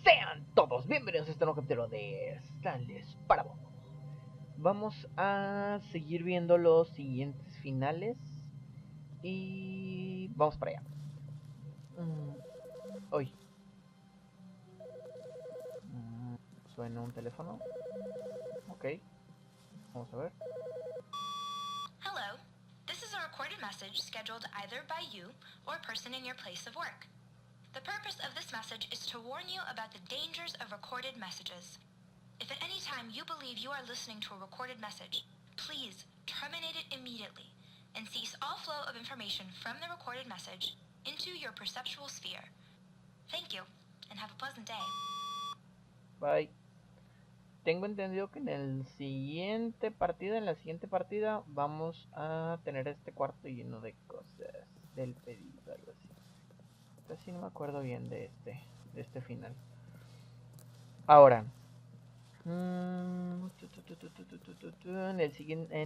Sean todos bienvenidos a este nuevo capítulo de Stanley Apartamento. Vamos a seguir viendo los siguientes finales y vamos para allá. Hoy suena un teléfono. Ok, vamos a ver. Hello, this is a recorded message scheduled either by you or a person in your place of work. The purpose of this message is to warn you about the dangers of recorded messages. If at any time you believe you are listening to a recorded message, please terminate it immediately and cease all flow of information from the recorded message into your perceptual sphere. Thank you, and have a pleasant day. Bye. Tengo entendido que en la siguiente partida, vamos a tener este cuarto lleno de cosas del pedido, algo así. Casi no me acuerdo bien de este final. Ahora, en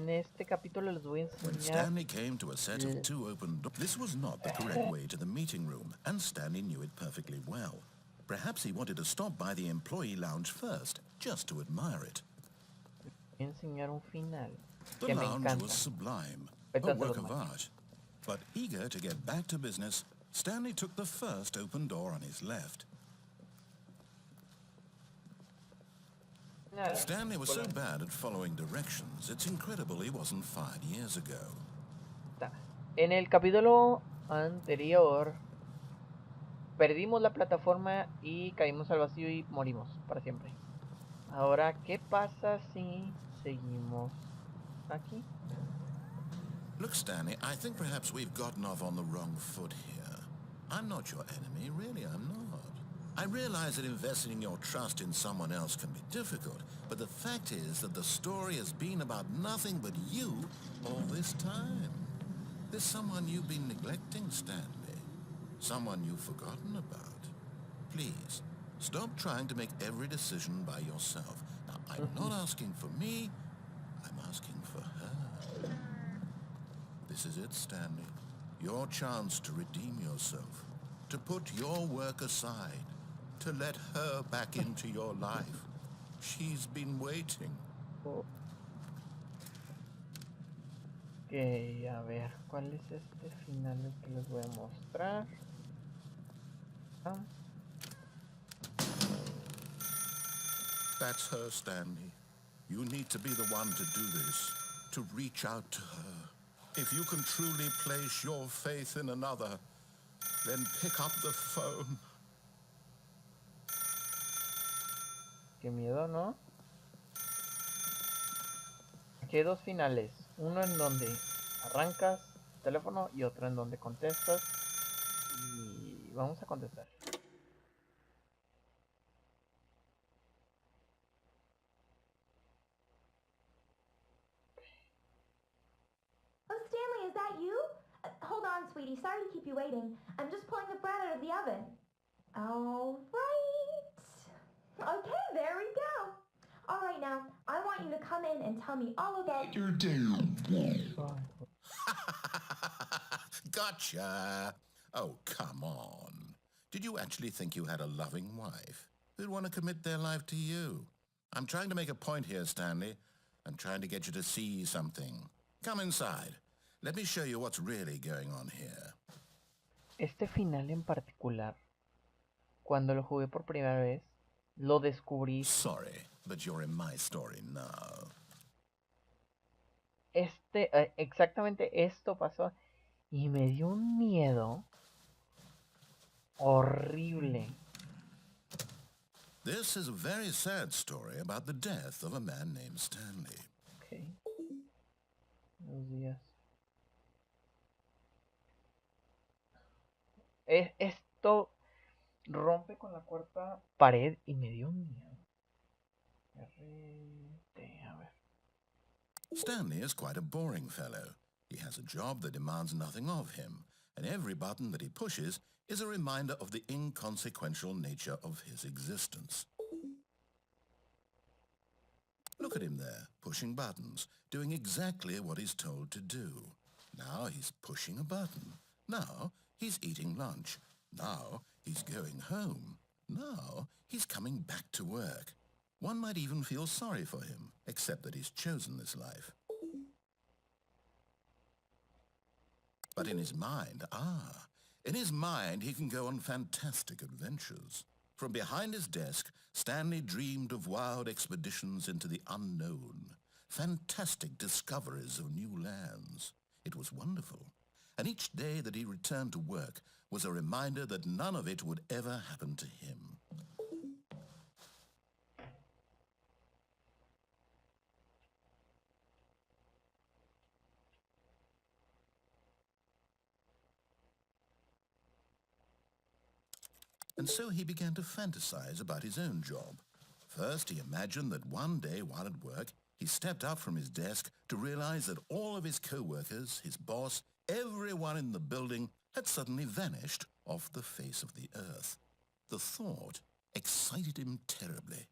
este capítulo les voy a enseñar. When Stanley came to a set of two open doors, this was not the correct way to the meeting room, and Stanley knew it perfectly well. Perhaps he wanted to stop by the employee lounge first, just to admire it. Voy a enseñar un final The que me lounge encanta. was sublime, a Entonces, work of art. But eager to get back to business, Stanley took the first open door on his left. Stanley was so bad at following directions, it's incredible he wasn't fired years ago. En el capítulo anterior perdimos la plataforma y caímos al vacío y morimos para siempre. Ahora, ¿qué pasa si seguimos aquí? Look, Stanley, I think perhaps we've gotten off on the wrong foot here. I'm not your enemy, really, I'm not. I realize that investing your trust in someone else can be difficult, but the fact is that the story has been about nothing but you all this time. There's someone you've been neglecting, Stanley. Someone you've forgotten about. Please, stop trying to make every decision by yourself. Now, I'm not asking for me, I'm asking for her. This is it, Stanley. Your chance to redeem yourself, to put your work aside, to let her back into your life. She's been waiting. Ok, a ver, ¿cuál es este final que les voy a mostrar? That's her, Stanley. You need to be the one to do this, to reach out to her. If you can truly place your faith in another, then pick up the phone. Qué miedo, ¿no? Aquí hay dos finales. Uno en donde arrancas el teléfono y otro en donde contestas. Y vamos a contestar. Oh, Stanley, is that you? Hold on, sweetie. Sorry to keep you waiting. I'm just pulling the bread out of the oven. All right. Okay, there we go. All right, now, I want you to come in and tell me all about your day. Gotcha. Oh, come on. Did you actually think you had a loving wife who'd want to commit their life to you? I'm trying to make a point here, Stanley. I'm trying to get you to see something. Come inside. Let me show you what's really going on here. Este final en particular, cuando lo jugué por primera vez, lo descubrí. Sorry, but you're in my story now. Exactamente esto pasó y me dio un miedo horrible. This is a very sad story about the death of a man named Stanley. Okay. Buenos días. Esto rompe con la cuarta pared y me dio miedo. A ver. Stanley is quite a boring fellow. He has a job that demands nothing of him, and every button that he pushes is a reminder of the inconsequential nature of his existence. Look at him there, pushing buttons, doing exactly what he's told to do. Now he's pushing a button. Now he's eating lunch. Now he's going home. Now he's coming back to work. One might even feel sorry for him, except that he's chosen this life. But in his mind, he can go on fantastic adventures. From behind his desk, Stanley dreamed of wild expeditions into the unknown, fantastic discoveries of new lands. It was wonderful, and each day that he returned to work was a reminder that none of it would ever happen to him. And so he began to fantasize about his own job. First, he imagined that one day while at work, he stepped up from his desk to realize that all of his co-workers, his boss, everyone in the building had suddenly vanished off the face of the earth. The thought excited him terribly.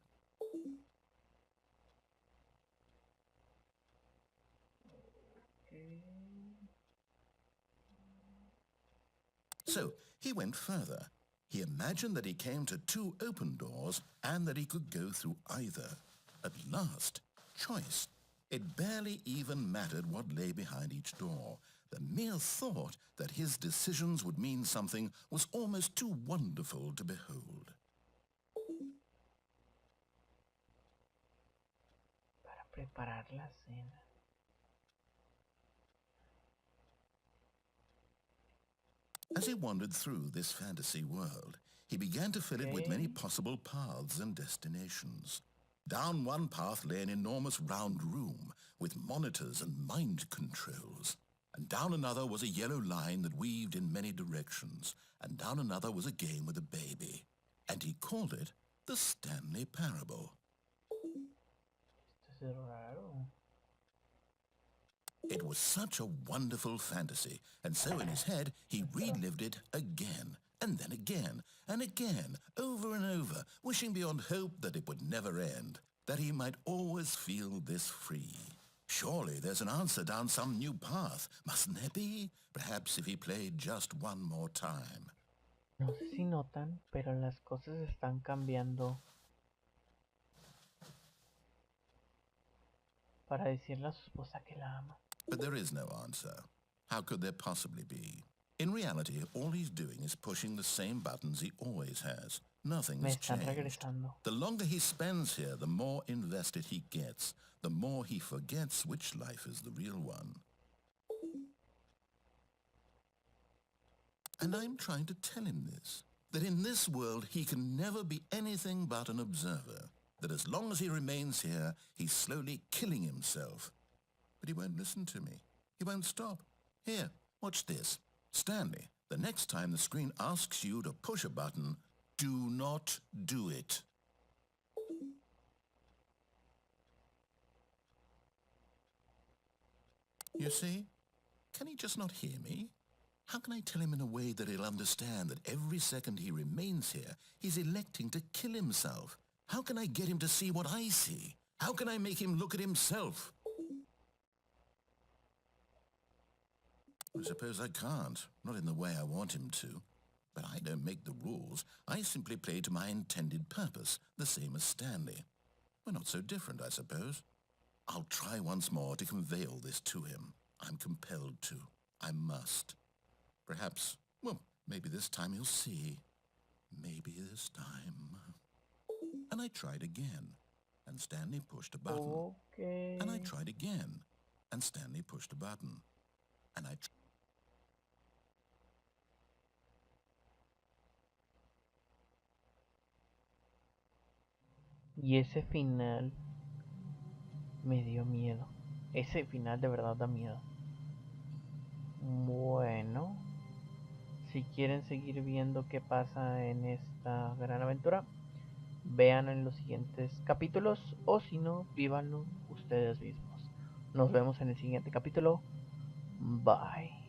So he went further. He imagined that he came to 2 open doors and that he could go through either. At last, choice. It barely even mattered what lay behind each door. The mere thought that his decisions would mean something was almost too wonderful to behold. Para preparar la cena. As he wandered through this fantasy world, he began to fill it with many possible paths and destinations. Down one path lay an enormous round room with monitors and mind controls. And down another was a yellow line that weaved in many directions. And down another was a game with a baby. And he called it the Stanley Parable. Esto es raro. It was such a wonderful fantasy, and so in his head he relived it again, and then again, and again, over and over, wishing beyond hope that it would never end, that he might always feel this free. Surely there's an answer down some new path, mustn't there be? Perhaps if he played just one more time. No sé si notan, pero las cosas están cambiando. Para decirle a su esposa que la ama. But there is no answer. How could there possibly be? In reality, all he's doing is pushing the same buttons he always has. Nothing has changed. Regresando. The longer he spends here, the more invested he gets, the more he forgets which life is the real one. And I'm trying to tell him this, that in this world he can never be anything but an observer, that as long as he remains here, he's slowly killing himself. But he won't listen to me. He won't stop. Here, watch this. Stanley, the next time the screen asks you to push a button, do not do it. You see? Can he just not hear me? How can I tell him in a way that he'll understand that every second he remains here, he's electing to kill himself? How can I get him to see what I see? How can I make him look at himself? I suppose I can't, not in the way I want him to. But I don't make the rules. I simply play to my intended purpose, the same as Stanley. We're not so different, I suppose. I'll try once more to convey all this to him. I'm compelled to. I must. Perhaps, well, maybe this time he'll see. Maybe this time. And I tried again, and Stanley pushed a button. Okay. And I tried again, and Stanley pushed a button. And I Y ese final me dio miedo. Ese final de verdad da miedo. Bueno, si quieren seguir viendo qué pasa en esta gran aventura, vean en los siguientes capítulos, o si no, vívanlo ustedes mismos. Nos vemos en el siguiente capítulo. Bye.